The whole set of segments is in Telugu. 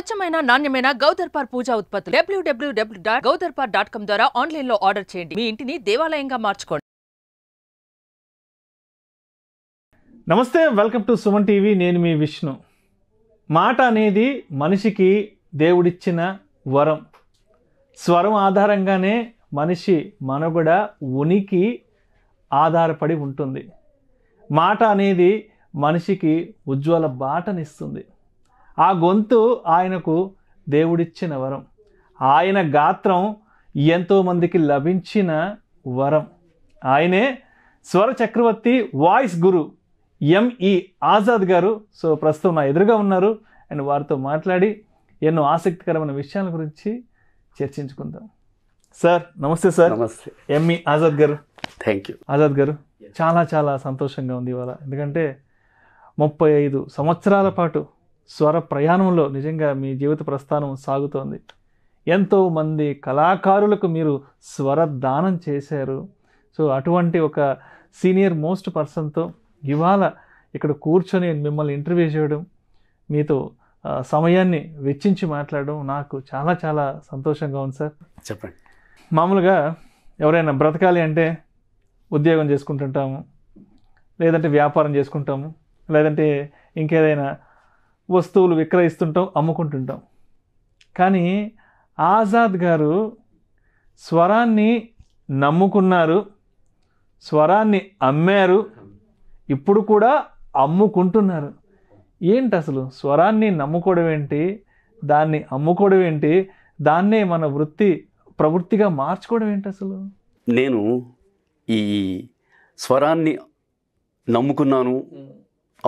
స్వచ్ఛమైన నాణ్యమైన గౌదర్పార్ పూజా ఉత్పత్తులు www.gaudarpar.com ద్వారా ఆన్లైన్ లో ఆర్డర్ చేయండి. మీ ఇంటిని దేవాలయంగా మార్చుకోండి. నమస్తే, వెల్కమ్ టు సుమన్ టీవీ. నేను మీ విష్ణు. మాట అనేది మనిషికి దేవుడిచ్చిన వరం. స్వరం ఆధారంగానే మనిషి మనుగడ ఉనికి ఆధారపడి ఉంటుంది. మాట అనేది మనిషికి ఉజ్వల బాటనిస్తుంది. ఆ గొంతు ఆయనకు దేవుడిచ్చిన వరం. ఆయన గాత్రం ఎంతోమందికి లభించిన వరం. ఆయనే స్వర చక్రవర్తి, వాయిస్ గురు ఎంఈ ఆజాద్ గారు. సో ప్రస్తుతం నా ఎదురుగా ఉన్నారు. అండ్ వారితో మాట్లాడి ఎన్నో ఆసక్తికరమైన విషయాల గురించి చర్చించుకుందాం. సార్ నమస్తే. సార్ నమస్తే. ఎంఈ ఆజాద్ గారు. Thank you. ఆజాద్ గారు, చాలా సంతోషంగా ఉంది ఇవాళ. ఎందుకంటే 35 సంవత్సరాల పాటు స్వర ప్రయాణంలో నిజంగా మీ జీవిత ప్రస్థానం సాగుతోంది. ఎంతోమంది కళాకారులకు మీరు స్వర దానం చేశారు. సో అటువంటి ఒక సీనియర్ మోస్ట్ పర్సన్తో ఇవాళ ఇక్కడ కూర్చొని మిమ్మల్ని ఇంటర్వ్యూ చేయడం, మీతో సమయాన్ని వెచ్చించి మాట్లాడడం నాకు చాలా సంతోషంగా ఉంది సార్. చెప్పండి. మామూలుగా ఎవరైనా బ్రతకాలి అంటే ఉద్యోగం చేసుకుంటుంటాము, లేదంటే వ్యాపారం చేసుకుంటాము, లేదంటే ఇంకేదైనా వస్తువులు విక్రయిస్తుంటాం, అమ్ముకుంటుంటాం. కానీ ఆజాద్ గారు స్వరాన్ని నమ్ముకున్నారు, స్వరాన్ని అమ్మారు, ఇప్పుడు కూడా అమ్ముకుంటున్నారు. ఏంటి అసలు స్వరాన్ని నమ్ముకోవడం ఏంటి, దాన్ని అమ్ముకోవడం ఏంటి, దాన్నే మన ప్రవృత్తిగా మార్చుకోవడం ఏంటి అసలు? నేను ఈ స్వరాన్ని నమ్ముకున్నాను,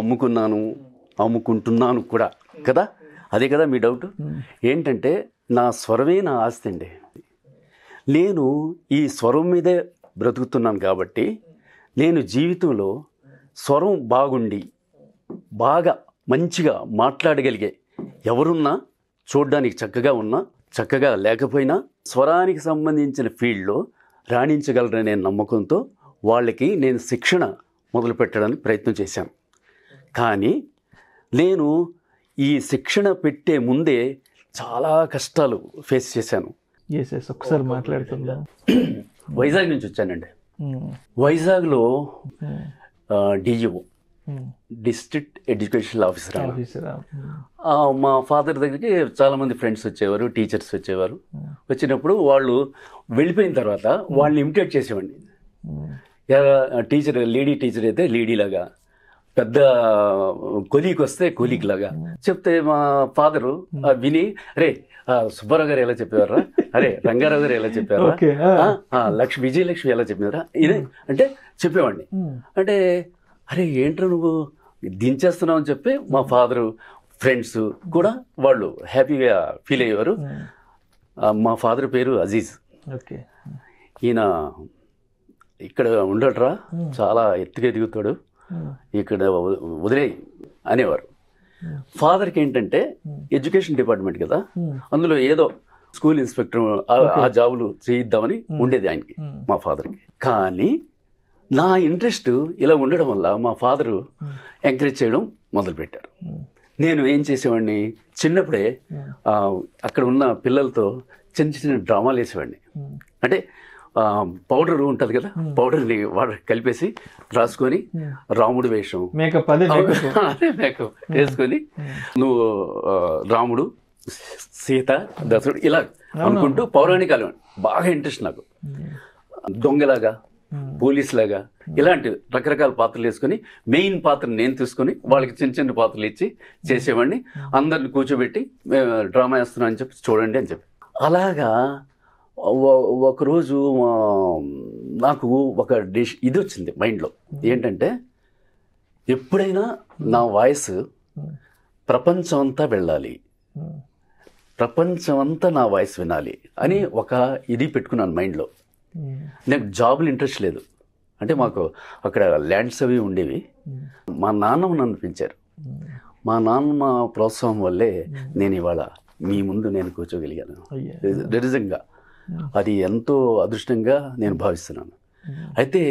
అమ్ముకున్నాను, అమ్ముకుంటున్నాను కూడా కదా. అదే కదా మీ డౌట్. ఏంటంటే నా స్వరమే నా ఆస్తి అండి. నేను ఈ స్వరం మీదే బ్రతుకుతున్నాను కాబట్టి నేను జీవితంలో స్వరం బాగుండి బాగా మంచిగా మాట్లాడగలిగే ఎవరున్నా, చూడ్డానికి చక్కగా ఉన్నా చక్కగా లేకపోయినా స్వరానికి సంబంధించిన ఫీల్డ్లో రాణించగలరనే నమ్మకంతో వాళ్ళకి నేను శిక్షణ మొదలు పెట్టడానికి ప్రయత్నం చేశాను. కానీ నేను ఈ శిక్షణ పెట్టే ముందే చాలా కష్టాలు ఫేస్ చేశాను. ఒకసారి మాట్లాడుతున్నాం. వైజాగ్ నుంచి వచ్చానండి. వైజాగ్లో డిఈఓ, డిస్ట్రిక్ట్ ఎడ్యుకేషన్ ఆఫీసర్. మా ఫాదర్ దగ్గరికి చాలామంది ఫ్రెండ్స్ వచ్చేవారు, టీచర్స్ వచ్చేవారు. వచ్చినప్పుడు వాళ్ళు వెళ్ళిపోయిన తర్వాత వాళ్ళని ఇమిటేట్ చేసేవాడిని. టీచర్, లేడీ టీచర్ అయితే లేడీలాగా, పెద్ద కొలీకి వస్తే కొలీకి లాగా చెప్తే మా ఫాదరు విని, అరే సుబ్బారావు గారు ఎలా చెప్పేవారా, అరే రంగారావు గారు ఎలా చెప్పారా, విజయలక్ష్మి ఎలా చెప్పినారా, ఇదే అంటే చెప్పేవాడిని. అంటే అరే ఏంట్రా నువ్వు దించేస్తున్నావు అని చెప్పి మా ఫాదరు, ఫ్రెండ్స్ కూడా వాళ్ళు హ్యాపీగా ఫీల్ అయ్యేవారు. మా ఫాదర్ పేరు అజీజ్. ఈయన ఇక్కడ ఉండటరా, చాలా ఎత్తుగా ఎదుగుతాడు, ఇక్కడ వదిలేయి అనేవారు. ఫాదర్కి ఏంటంటే ఎడ్యుకేషన్ డిపార్ట్మెంట్ కదా, అందులో ఏదో స్కూల్ ఇన్స్పెక్టర్ ఆ జాబులు చేయిద్దామని ఉండేది ఆయనకి, మా ఫాదర్కి. కానీ నా ఇంట్రెస్ట్ ఇలా ఉండడం వల్ల మా ఫాదరు ఎంకరేజ్ చేయడం మొదలుపెట్టారు. నేను ఏం చేసేవాడిని, చిన్నప్పుడే అక్కడ ఉన్న పిల్లలతో చిన్న డ్రామాలు వేసేవాడిని. అంటే పౌడర్ ఉంటుంది కదా, పౌడర్ని వాటర్ కలిపేసి రాసుకొని రాముడు వేషం, అదే మేకప్ వేసుకొని నువ్వు రాముడు, సీత, దశరుడు ఇలా అనుకుంటూ పౌరాణికాలు బాగా ఇంట్రెస్ట్ నాకు. దొంగలాగా, పోలీస్ లాగా ఇలాంటి రకరకాల పాత్రలు వేసుకొని మెయిన్ పాత్రను నేను తీసుకొని వాళ్ళకి చిన్న పాత్రలు ఇచ్చి చేసేవాడిని. అందరిని కూర్చోబెట్టి డ్రామా వేస్తున్నాను అని చెప్పి చూడండి అని చెప్పి. అలాగా ఒకరోజు నాకు ఒక ఇది వచ్చింది మైండ్లో. ఏంటంటే ఎప్పుడైనా నా వాయిస్ ప్రపంచం అంతా వెళ్ళాలి, ప్రపంచం అంతా నా వాయిస్ వినాలి అని ఒక ఇది పెట్టుకున్నాను మైండ్లో. నాకు జాబులు ఇంట్రెస్ట్ లేదు. అంటే మాకు అక్కడ ల్యాండ్స్ అవి ఉండేవి. మా నాన్నమ్మ నన్ను పెంచారు. మా నాన్నమ్మ ప్రోత్సాహం వల్లే నేను ఇవాళ మీ ముందు నేను కూర్చోగలిగాను. నిజంగా అది ఎంతో అదృష్టంగా నేను భావిస్తున్నాను. అయితే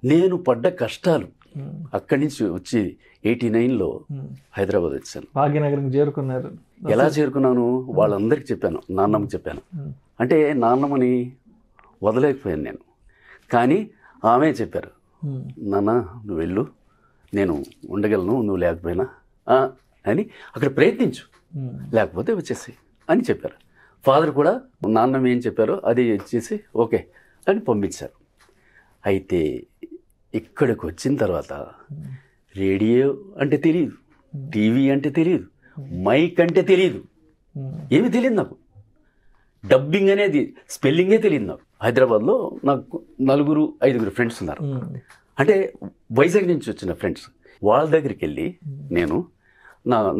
నేను పడ్డ కష్టాలు, అక్కడి నుంచి వచ్చి 89లో హైదరాబాద్ వచ్చాను. భాగ్యనగరం చేరుకున్నారు. ఎలా చేరుకున్నాను వాళ్ళందరికీ చెప్పాను, నాన్నమ్మకి చెప్పాను. అంటే నాన్నమ్మని వదలేకపోయాను నేను, కానీ ఆమె చెప్పారు, నాన్న నువ్వు వెళ్ళు, నేను ఉండగలను నువ్వు లేకపోయినా అని, అక్కడ ప్రయత్నించు, లేకపోతే వచ్చేసి అని చెప్పారు. ఫాదర్ కూడా నాన్నమ్మ ఏం చెప్పారో అది ఇచ్చేసి ఓకే అని పంపించారు. అయితే ఇక్కడికి వచ్చిన తర్వాత రేడియో అంటే తెలియదు, టీవీ అంటే తెలియదు, మైక్ అంటే తెలియదు, ఏమీ తెలియదు నాకు. డబ్బింగ్ అనేది స్పెల్లింగే తెలియదు నాకు. హైదరాబాద్లో నాకు 4-5 ఫ్రెండ్స్ ఉన్నారు, అంటే వైజాగ్ నుంచి వచ్చిన ఫ్రెండ్స్. వాళ్ళ దగ్గరికి వెళ్ళి నేను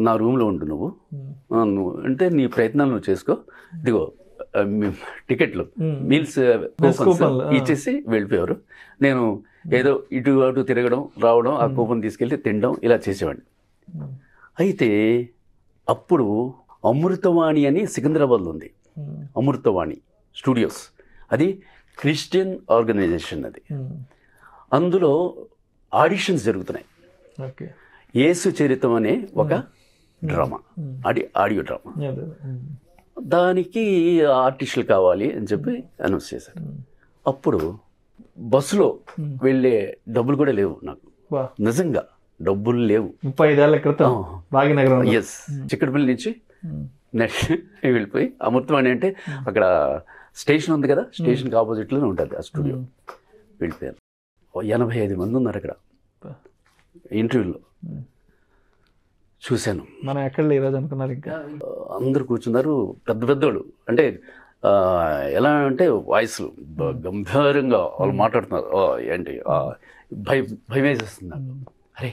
నా రూమ్లో ఉండు నువ్వు అంటే నీ ప్రయత్నాలు నువ్వు చేసుకో, ఇదిగో టికెట్లు మీల్స్ ఇచ్చేసి వెళ్ళిపోయారు. నేను ఏదో ఇటు అటు తిరగడం రావడం, ఆ కూపన్ తీసుకెళ్ళి తినడం ఇలా చేసేవాడిని. అయితే అప్పుడు అమృతవాణి అని సికింద్రాబాద్లో ఉంది, అమృతవాణి స్టూడియోస్, అది క్రిస్టియన్ ఆర్గనైజేషన్. అది అందులో ఆడిషన్స్ జరుగుతున్నాయి. యేసు చరిత్రం అనే ఒక డ్రామా, ఆడియో డ్రామా, దానికి ఆర్టిస్టులు కావాలి అని చెప్పి అనౌన్స్ చేశారు. అప్పుడు బస్సులో వెళ్ళే డబ్బులు కూడా లేవు నాకు, నిజంగా డబ్బులు లేవు. 35 ఏళ్ల క్రితం భాగ్యనగరం. ఎస్, చిక్కడపల్లి నుంచి నెక్స్ట్ వెళ్ళిపోయి అమృతవాణి అంటే అక్కడ స్టేషన్ ఉంది కదా, స్టేషన్కి ఆపోజిట్లోనే ఉంటుంది ఆ స్టూడియో. వెళ్ళిపోయాను. 85 మంది ఉన్నారు అక్కడ ఇంటర్వ్యూలో. చూశాను. మనం ఎక్కడ ఈరోజు అనుకున్నారు, ఇంకా అందరు కూర్చున్నారు, పెద్ద పెద్దోళ్ళు, అంటే ఎలా అంటే వాయిస్లు గంభీరంగా వాళ్ళు మాట్లాడుతున్నారు. ఏంటి భయం వేసేస్తుంది నాకు. అరే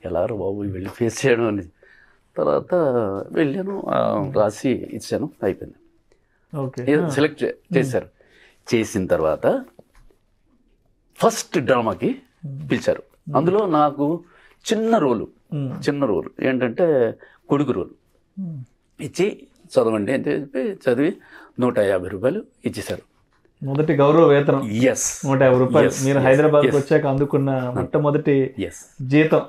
ఎలా బాబు వెళ్ళి ఫేస్ చేయడం అని. తర్వాత వెళ్ళాను, రాసి ఇచ్చాను, అయిపోయింది. సెలెక్ట్ చేశారు. చేసిన తర్వాత ఫస్ట్ డ్రామాకి పిలిచారు. అందులో నాకు చిన్న రోలు ఏంటంటే కొడుకు రోలు ఇచ్చి చదవండి అని చెప్పి చదివి 150 రూపాయలు ఇచ్చేశారు. మొదటి గౌరవ వేతనం. ఎస్, 150 రూపాయలు. మీరు హైదరాబాద్కి వచ్చాక అందుకున్న మొట్టమొదటి జీతం,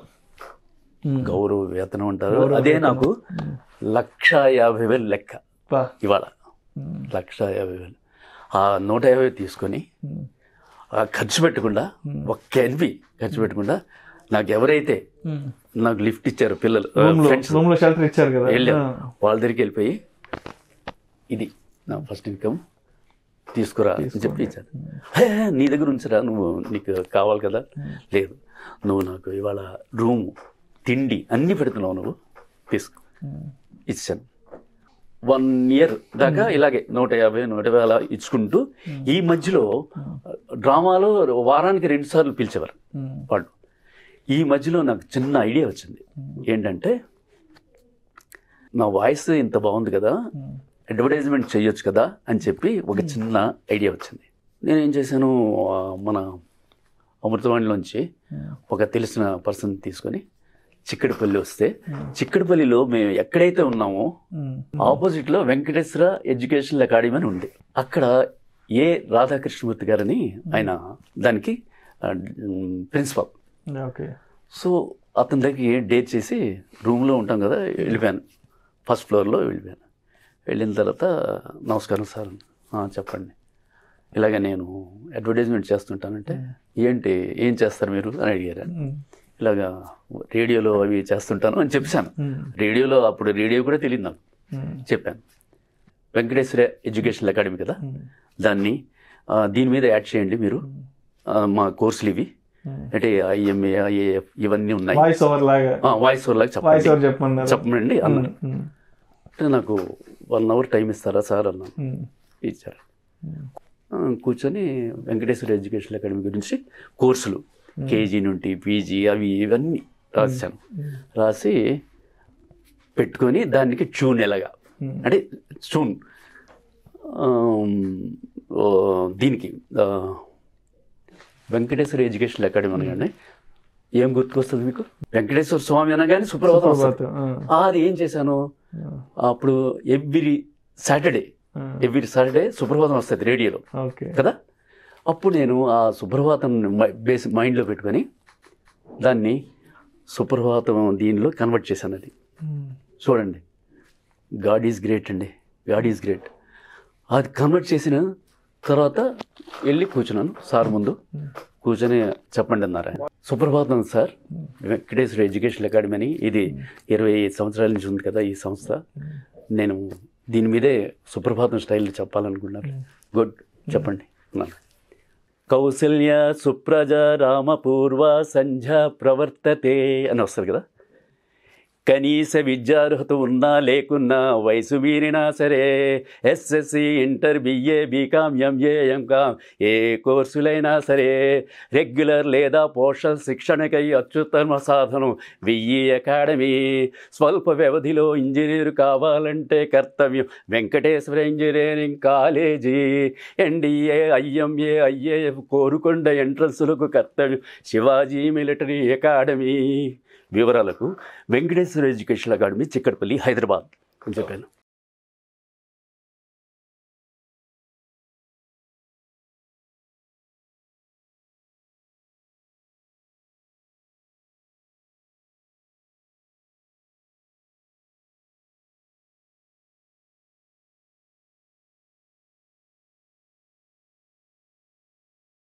గౌరవ వేతనం అంటారు. అదే నాకు 150,000 లెక్క ఇవాళ. 150,000 ఆ 150 తీసుకొని ఖర్చు పెట్టకుండా, ఒక్క ఎన్వి ఖర్చు పెట్టకుండా, నాకు ఎవరైతే నాకు లిఫ్ట్ ఇచ్చారు పిల్లలు, షెల్టర్ ఇచ్చారు కదా, వెళ్ళాను వాళ్ళ దగ్గరికి వెళ్ళిపోయి ఇది నా ఫస్ట్ ఇన్కమ్ తీసుకురా అని చెప్పి ఇచ్చారు. నీ దగ్గర ఉంచరా, నువ్వు నీకు కావాలి కదా. లేదు, నువ్వు నాకు ఇవాళ రూము తిండి అన్నీ పెడుతున్నావు, నువ్వు తీసుకో. ఇచ్చాను. 1 ఇయర్ దాకా ఇలాగే 150 అలా ఇచ్చుకుంటూ, ఈ మధ్యలో డ్రామాలో వారానికి 2 సార్లు పిలిచేవారు వాళ్ళు. ఈ మధ్యలో నాకు చిన్న ఐడియా వచ్చింది. ఏంటంటే నా వాయిస్ ఇంత బాగుంది కదా, అడ్వర్టైజ్మెంట్ చేయొచ్చు కదా అని చెప్పి ఒక చిన్న ఐడియా వచ్చింది. నేనేం చేశాను, మన అమృతవాణిలోంచి ఒక తెలిసిన పర్సన్ తీసుకొని చిక్కడపల్లి వస్తే, చిక్కడపల్లిలో మేము ఎక్కడైతే ఉన్నామో ఆపోజిట్లో వెంకటేశ్వర ఎడ్యుకేషనల్ అకాడమీ అని ఉంది. అక్కడ ఏ రాధాకృష్ణమూర్తి గారని ఆయన దానికి ప్రిన్సిపాల్. సో అతని దగ్గర డేట్ చేసి రూమ్లో ఉంటాం కదా, వెళ్ళిపోయాను. ఫస్ట్ ఫ్లోర్లో వెళ్ళిపోయాను. వెళ్ళిన తర్వాత నమస్కారం సార్, చెప్పండి, ఇలాగ నేను అడ్వర్టైజ్మెంట్ చేస్తుంటానంటే, ఏంటి ఏం చేస్తారు మీరు అని అడిగారు. ఇలాగా రేడియోలో అవి చేస్తుంటాను అని చెప్పాను. రేడియోలో అప్పుడు రేడియో కూడా తెలియదు నాకు. చెప్పాను, వెంకటేశ్వర ఎడ్యుకేషనల్ అకాడమీ కదా, దీని మీద యాడ్ చేయండి మీరు, మా కోర్సులు ఇవి అంటే IMA IAF ఇవన్నీ ఉన్నాయి, వాయిస్ ఓవర్ లాగా చెప్పండి అన్నారు. అంటే నాకు 1 అవర్ టైం ఇస్తారా సార్ అన్నాను. ఇచ్చారు. కూర్చొని వెంకటేశ్వర ఎడ్యుకేషనల్ అకాడమీ గురించి కోర్సులు KG నుండి PG అవి ఇవన్నీ రాశాను. రాసి పెట్టుకొని దానికి ట్యూన్ ఎలాగా అంటే ట్యూన్ దీనికి వెంకటేశ్వర ఎడ్యుకేషనల్ అకాడమీ అనగానే ఏం గుర్తుకొస్తుంది మీకు? వెంకటేశ్వర స్వామి అనగానే సుప్రభాతం వస్తుంది. అది ఏం చేశాను, అప్పుడు ఎవ్రీ సాటర్డే సుప్రభాతం వస్తుంది రేడియోలో కదా. అప్పుడు నేను ఆ సుప్రభాతం మైండ్లో పెట్టుకొని దాన్ని సుప్రభాతం దీనిలో కన్వర్ట్ చేశాను అది. చూడండి, గాడ్ ఈజ్ గ్రేట్ అండి, గాడ్ ఈజ్ గ్రేట్. అది కన్వర్ట్ చేసిన తర్వాత వెళ్ళి కూర్చున్నాను సార్ ముందు. కూర్చొని చెప్పండి అన్నారు ఆయన. సుప్రభాతం సార్, వెంకటేశ్వర ఎడ్యుకేషన్ అకాడమీ అని, ఇది 25 సంవత్సరాల నుంచి ఉంది కదా ఈ సంస్థ. నేను దీని మీదే సుప్రభాతం స్టైల్లో చెప్పాలనుకున్నారు. గుడ్, చెప్పండి అన్నారు. కౌసల్య సుప్రజ రామపూర్వ సంధ్య ప్రవర్తతే అని వస్తారు కదా. కనీస విద్యార్హత ఉన్నా లేకున్నా, వయసు మీరినా సరే, SSC, inter, BA, BCom, MA, MCom, ఏ కోర్సులైనా సరే, రెగ్యులర్ లేదా పోస్టల్ శిక్షణకై అత్యుత్తమ సాధనం విఈ అకాడమీ. స్వల్ప వ్యవధిలో ఇంజనీరు కావాలంటే కర్తవ్యం Venkateswara engineering college. NDA, IMA, IAF Korukonda ఎంట్రన్సులకు కర్తవ్యం శివాజీ మిలిటరీ అకాడమీ. వివరాలకు వెంకటేశ్వర ఎడ్యుకేషన్ అకాడమీ, చిక్కడపల్లి, హైదరాబాద్ అని చెప్పాను.